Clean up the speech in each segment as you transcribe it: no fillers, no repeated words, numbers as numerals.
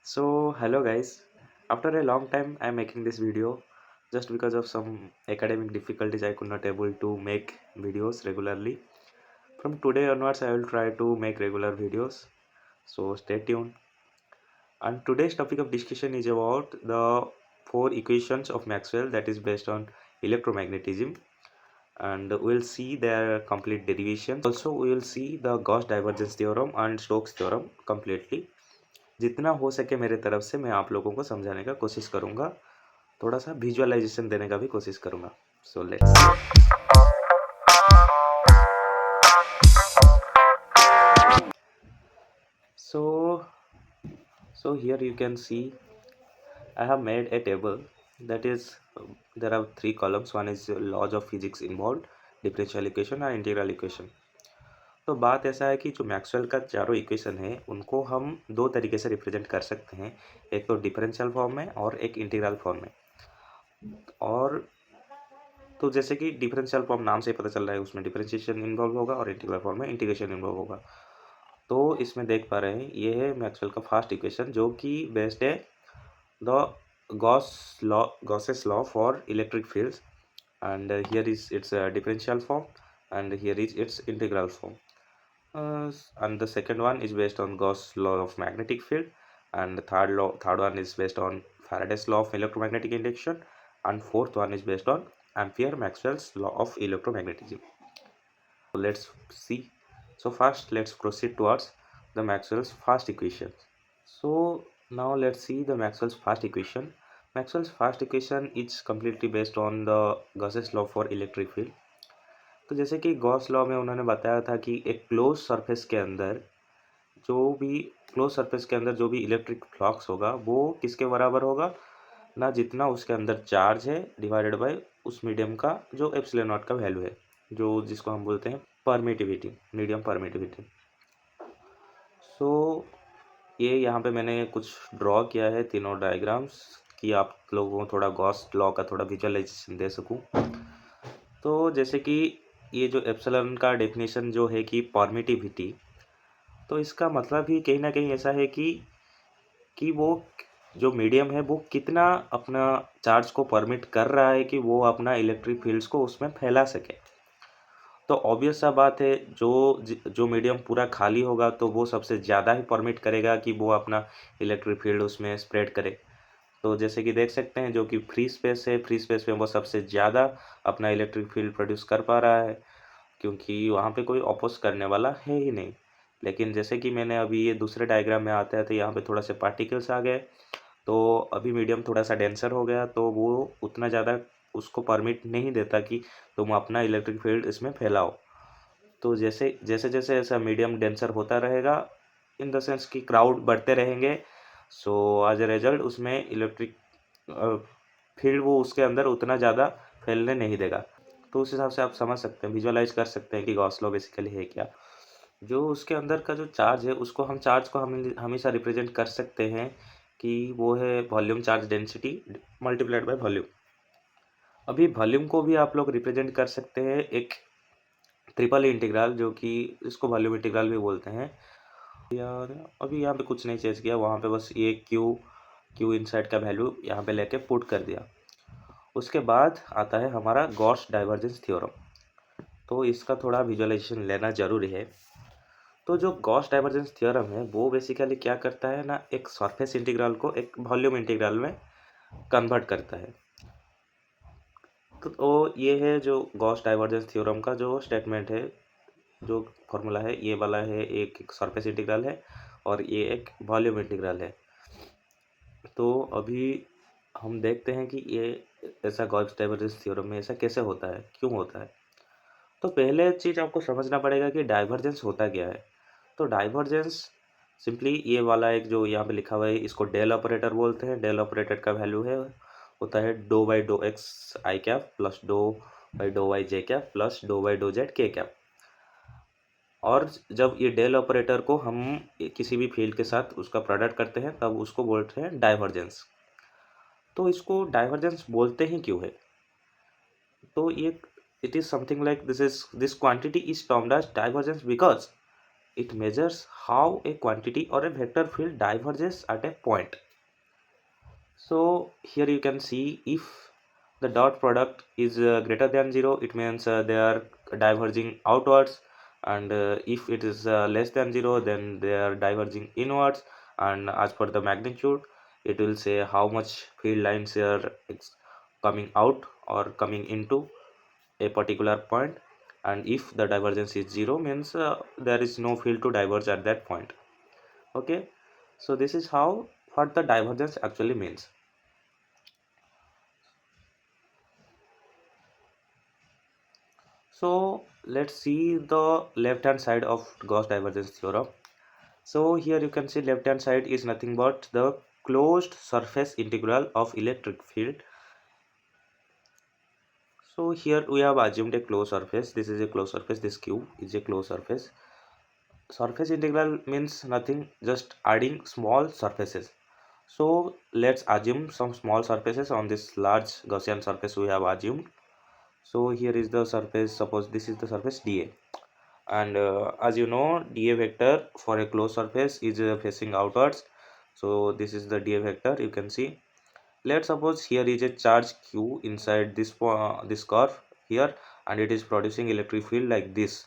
So, hello guys. After a long time, I'm making this video just because of some academic difficulties. I could not able to make videos regularly. From today onwards, I will try to make regular videos. So, stay tuned. And today's topic of discussion is about the four equations of Maxwell that is based on electromagnetism, and we'll see their complete derivations. Also, we will see the Gauss divergence theorem and Stokes theorem completely. जितना हो सके मेरे तरफ से मैं आप लोगों को समझाने का कोशिश करूँगा, थोड़ा सा विजुअलाइजेशन देने का भी कोशिश करूँगा. So let's so so here you can see I have made a table that is there are three columns. One is laws of physics involved, differential equation और इंटीग्रल इक्वेशन. तो बात ऐसा है कि जो मैक्सवेल का चारों इक्वेशन है उनको हम दो तरीके से रिप्रेजेंट कर सकते हैं, एक तो डिफरेंशियल फॉर्म में और एक इंटीग्रल फॉर्म में. और तो जैसे कि डिफरेंशियल फॉर्म नाम से पता चल रहा है उसमें डिफरेंशिएशन इन्वॉल्व होगा और इंटीग्रल फॉर्म में इंटीग्रेशन इन्वॉल्व होगा. तो इसमें देख पा रहे हैं ये है मैक्सवेल का फर्स्ट इक्वेशन जो कि बेस्ड है the Gauss's law for electric fields, and here is its differential form, and here is its integral form. And the second one is based on Gauss law of magnetic field, and the third one is based on Faraday's law of electromagnetic induction, and fourth one is based on Ampere Maxwell's law of electromagnetism. So let's see. So first let's proceed towards the Maxwell's first equation. So now let's see the Maxwell's first equation. Maxwell's first equation is completely based on the Gauss's law for electric field. तो जैसे कि Gauss law में उन्होंने बताया था कि एक close surface के अंदर जो भी इलेक्ट्रिक फ्लक्स होगा वो किसके बराबर होगा ना, जितना उसके अंदर चार्ज है डिवाइडेड बाय उस मीडियम का जो एप्सिलॉन नॉट का वैल्यू है, जो जिसको हम बोलते हैं परमिटिविटी, मीडियम परमिटिविटी. सो ये यहाँ पे मैंने कुछ ड्रॉ किया है तीनों डायग्राम्स कि आप लोगों को थोड़ा गॉस लॉ का थोड़ा विजुअलाइजेशन दे सकूँ. तो जैसे कि ये जो एप्सिलॉन का डेफिनेशन जो है कि परमिटिविटी, तो इसका मतलब ही कहीं ना कहीं ऐसा है कि वो जो मीडियम है वो कितना अपना चार्ज को परमिट कर रहा है कि वो अपना इलेक्ट्रिक फील्ड्स को उसमें फैला सके. तो ऑब्वियस सा बात है जो मीडियम पूरा खाली होगा तो वो सबसे ज़्यादा ही परमिट करेगा कि वो अपना इलेक्ट्रिक फील्ड उसमें स्प्रेड करे. तो जैसे कि देख सकते हैं जो कि फ्री स्पेस है, फ्री स्पेस में वो सबसे ज़्यादा अपना इलेक्ट्रिक फील्ड प्रोड्यूस कर पा रहा है क्योंकि वहाँ पे कोई अपोज करने वाला है ही नहीं. लेकिन जैसे कि मैंने अभी ये दूसरे डायग्राम में आते हैं तो यहाँ पे थोड़ा से पार्टिकल्स आ गए, तो अभी मीडियम थोड़ा सा डेंसर हो गया तो वो उतना ज़्यादा उसको परमिट नहीं देता कि तुम अपना इलेक्ट्रिक फील्ड इसमें फैलाओ. तो जैसे जैसे जैसे ऐसा मीडियम डेंसर होता रहेगा, इन द सेंस कि क्राउड बढ़ते रहेंगे, सो एज ए रिजल्ट उसमें इलेक्ट्रिक फील्ड वो उसके अंदर उतना ज़्यादा फैलने नहीं देगा. तो उस हिसाब से आप समझ सकते हैं, विजुअलाइज कर सकते हैं कि गॉस लॉ बेसिकली है क्या. जो उसके अंदर का जो चार्ज है उसको हम हमेशा रिप्रेजेंट कर सकते हैं कि वो है volume charge density multiplied by volume. अभी वॉल्यूम को भी आप लोग रिप्रेजेंट कर सकते हैं एक ट्रिपल इंटीग्रल, जो कि इसको वॉल्यूम इंटीग्रल भी बोलते हैं. यार अभी यहाँ पे कुछ नहीं चेंज किया, वहाँ पे बस ये क्यू इनसाइड का वैल्यू यहाँ पे लेके पुट कर दिया. उसके बाद आता है हमारा गॉस डाइवर्जेंस थ्योरम. तो इसका थोड़ा विजुअलाइजेशन लेना ज़रूरी है. तो जो गॉस डाइवर्जेंस थ्योरम है वो बेसिकली क्या करता है ना, एक सरफेस इंटीग्रल को एक वॉल्यूम इंटीग्रल में कन्वर्ट करता है. तो ये है जो गॉस डाइवर्जेंस थ्योरम का जो स्टेटमेंट है, जो फॉर्मूला है ये वाला है, एक सरफेस इंटीग्रल है और ये एक वॉल्यूम इंटीग्रल है. तो अभी हम देखते हैं कि ये ऐसा गॉस डाइवर्जेंस थ्योरम में ऐसा कैसे होता है, क्यों होता है. तो पहले चीज़ आपको समझना पड़ेगा कि डाइवर्जेंस होता क्या है. तो डाइवर्जेंस सिंपली ये वाला एक जो यहाँ पे लिखा हुआ है इसको डेल ऑपरेटर बोलते हैं. डेल ऑपरेटर का वैल्यू है होता है डो बाई डो एक्स आई कैप प्लस डो बाई डो वाई जे कैप प्लस डो बाई डो जेड के कैप. और जब ये डेल ऑपरेटर को हम किसी भी फील्ड के साथ उसका प्रोडक्ट करते हैं तब उसको बोलते हैं डाइवर्जेंस. तो इसको डाइवर्जेंस बोलते ही क्यों है, तो ये it is something like this quantity is termed as divergence because it measures how a quantity or a vector field diverges at a point. So here you can see if the dot product is greater than 0, it means they are diverging outwards, and if it is less than 0, then they are diverging inwards. And as per the magnitude, it will say how much field lines are coming out or coming into a particular point. And if the divergence is 0, means there is no field to diverge at that point. Okay, so this is how what the divergence actually means. So let's see the left hand side of Gauss divergence theorem. So here you can see left hand side is nothing but the closed surface integral of electric field. So here we have assumed a closed surface. This is a closed surface. This cube is a closed surface. Surface integral means nothing, just adding small surfaces. So let's assume some small surfaces on this large Gaussian surface we have assumed. So here is the surface, suppose this is the surface dA, and as you know, dA vector for a closed surface is facing outwards. So this is the dA vector, you can see. Let's suppose here is a charge q inside this curve here, and it is producing electric field like this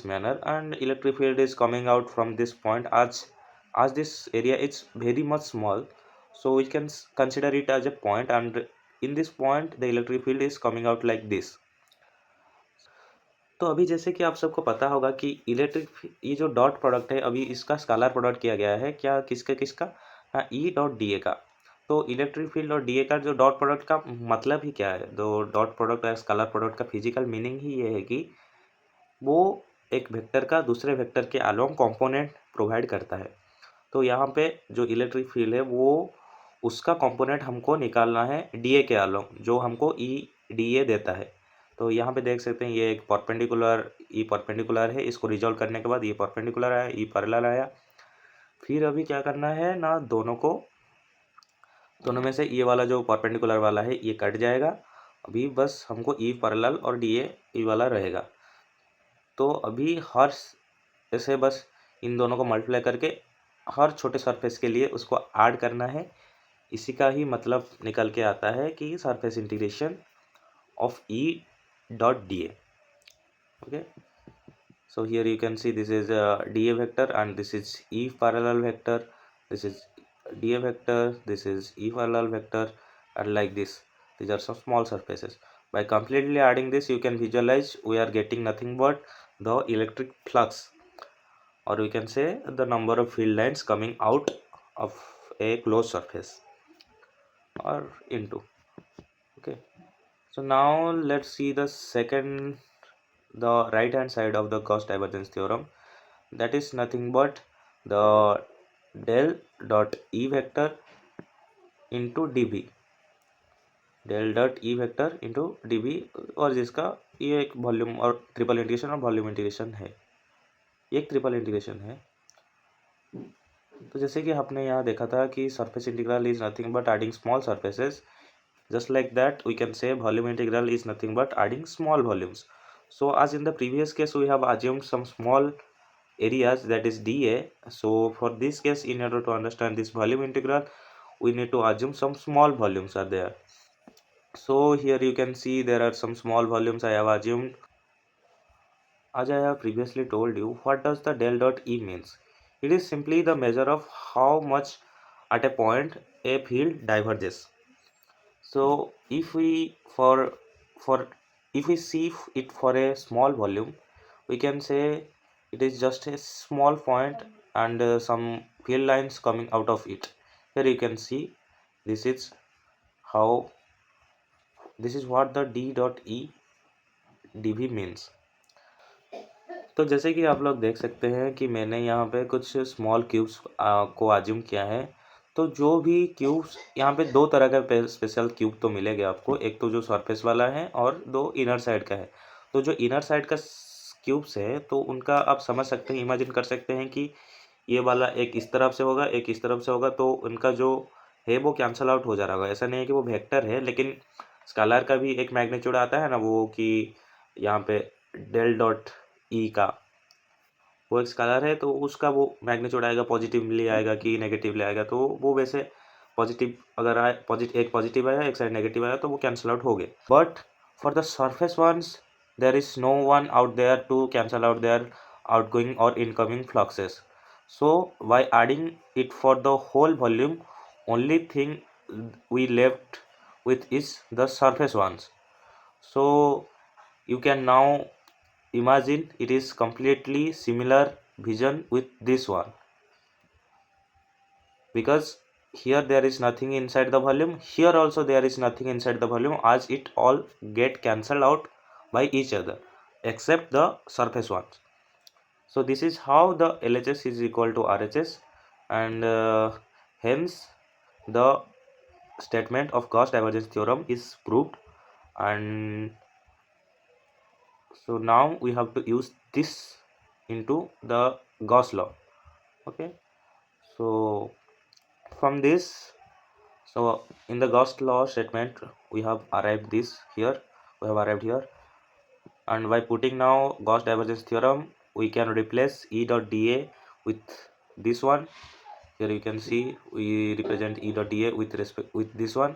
manner, and electric field is coming out from this point. As this area is very much small, so we can consider it as a point, and in this point the electric field is coming out like this. तो अभी जैसे कि आप सबको पता होगा कि electric ये जो डॉट प्रोडक्ट है, अभी इसका स्केलर प्रोडक्ट किया गया है क्या, किसका हाँ, ई डॉट डी ए का। तो इलेक्ट्रिक फील्ड और डी ए का जो डॉट प्रोडक्ट का मतलब ही क्या है, तो डॉट प्रोडक्ट और स्केलर प्रोडक्ट का फिजिकल मीनिंग ही ये है कि वो एक वेक्टर का दूसरे वेक्टर के अलोंग कंपोनेंट प्रोवाइड करता है। तो यहाँ पे जो इलेक्ट्रिक फील्ड है वो उसका कंपोनेंट हमको निकालना है डी ए के अलोंग, जो हमको ई डी ए देता है। तो यहाँ पे देख सकते हैं ये एक परपेंडिकुलर है, इसको रिजॉल्व करने के बाद ये परपेंडिकुलर आया, ई पैरेलल आया। फिर अभी क्या करना है ना, दोनों में से ये वाला जो परपेंडिकुलर वाला है ये कट जाएगा। अभी बस हमको ई पैरेलल और डी ए वाला रहेगा। तो अभी हर ऐसे बस इन दोनों को मल्टीप्लाई करके हर छोटे सरफेस के लिए उसको ऐड करना है। इसी का ही मतलब निकल के आता है कि surface integration of E dot dA. Okay, so here you can see this is a dA vector and this is E parallel vector, this is dA vector, this is E parallel vector, and like this. These are some small surfaces. By completely adding this, you can visualize we are getting nothing but the electric flux, or we can say the number of field lines coming out of a closed surface or into. Okay, so now let's see the right hand side of the Gauss divergence theorem. That is nothing but the del dot E vector into dB, del dot E vector into dB, और जिसका ये एक volume और triple integration और volume integration है, ये एक triple integration है। तो जैसे कि आपने यहाँ देखा था कि surface integral is nothing but adding small surfaces, just like that we can say volume integral is nothing but adding small volumes. So as in the previous case we have assumed some small areas, that is dA. So for this case, in order to understand this volume integral, we need to assume some small volumes are there. So here you can see there are some small volumes I have assumed. As I have previously told you, what does the del dot E means? It is simply the measure of how much at a point a field diverges. So if we if we see it for a small volume, we can say it is just a small point and some field lines coming out of it. Here you can see this is what the d dot e dv means. तो जैसे कि आप लोग देख सकते हैं कि मैंने यहाँ पे कुछ स्मॉल क्यूब्स को आज्यूम किया है। तो जो भी क्यूब्स यहाँ पे दो तरह का स्पेशल क्यूब तो मिलेंगे आपको, एक तो जो सरफेस वाला है और दो इनर साइड का है। तो जो इनर साइड का क्यूब्स है तो उनका आप समझ सकते हैं, इमेजिन कर सकते हैं कि ये वाला एक इस तरफ से होगा, एक इस तरफ से होगा, तो उनका जो है वो कैंसल आउट हो जा रहा होगा। ऐसा नहीं है कि वो वेक्टर है, लेकिन स्केलर का भी एक मैग्नीट्यूड आता है ना, वो कि यहाँ पे डेल डॉट ई का वो एक स्केलर है तो उसका वो मैग्नीट्यूड आएगा पॉजिटिवली आएगा कि नेगेटिवली आएगा, तो वो वैसे पॉजिटिव अगर आए, एक पॉजिटिव आया एक साइड नेगेटिव आया तो वो कैंसिल आउट हो गए। But for the surface once there is no one out there to cancel out there outgoing और incoming fluxes, so by adding it for the whole volume, only thing we left with is the surface ones. So you can now imagine it is completely similar vision with this one, because here there is nothing inside the volume, here also there is nothing inside the volume, as it all get cancelled out by each other except the surface ones. So this is how the LHS is equal to RHS, and hence the statement of Gauss divergence theorem is proved. And so now we have to use this into the Gauss law. Okay, so from this, so in the Gauss law statement we have arrived here, and by putting now Gauss divergence theorem, we can replace E dot dA with this one. Here you can see we represent E dot dA with respect with this one,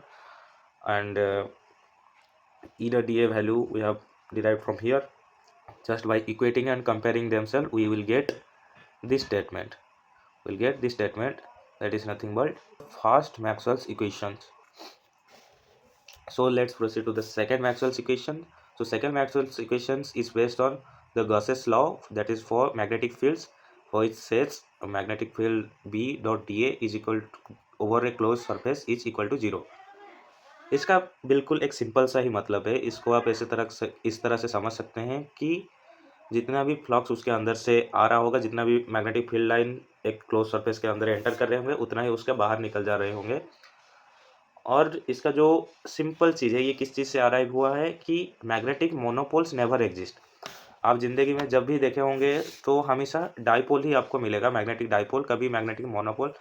and E dot dA value we have derived from here. Just by equating and comparing themselves, we will get this statement. That is nothing but first Maxwell's equations. So let's proceed to the second Maxwell's equation. So second Maxwell's equations is based on the Gauss's law, that is for magnetic fields, which says a magnetic field B dot dA is equal to over a closed surface is equal to 0. इसका बिल्कुल एक simple सा ही मतलब है। इसको आप इस तरह से समझ सकते हैं कि जितना भी फ्लक्स उसके अंदर से आ रहा होगा, जितना भी मैग्नेटिक फील्ड लाइन एक क्लोज सरफेस के अंदर एंटर कर रहे होंगे, उतना ही उसके बाहर निकल जा रहे होंगे। और इसका जो सिंपल चीज़ है, ये किस चीज़ से अराइव हुआ है कि मैग्नेटिक मोनोपोल्स नेवर एग्जिस्ट। आप ज़िंदगी में जब भी देखे होंगे तो हमेशा डाइपोल ही आपको मिलेगा, मैग्नेटिक डाइपोल। कभी मैग्नेटिक मोनोपोल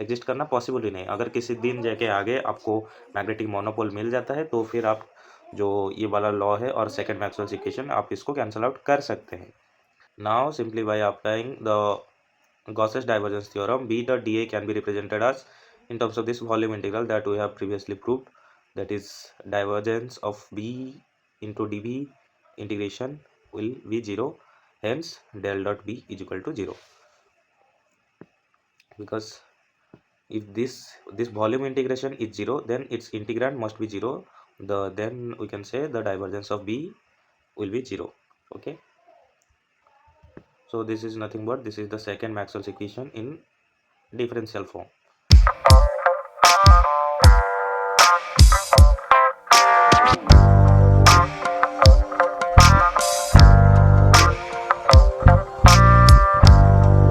एग्जिस्ट करना पॉसिबल ही नहीं। अगर किसी दिन जाके आगे आपको मैग्नेटिक मोनोपोल मिल जाता है तो फिर आप जो ये वाला लॉ है और सेकंड मैक्सवेल्स इक्वेशन, आप इसको कैंसल आउट कर सकते हैं। Now simply by applying the Gauss's divergence theorem, B dot dA can be represented as in terms of this volume integral that we have previously proved, that is divergence of B into dV integration will be 0, hence del dot B is equal to 0, because if this volume integration is 0, then its integrand must be 0, then we can say the divergence of B will be 0. Okay, so this is nothing but this is the second Maxwell's equation in differential form.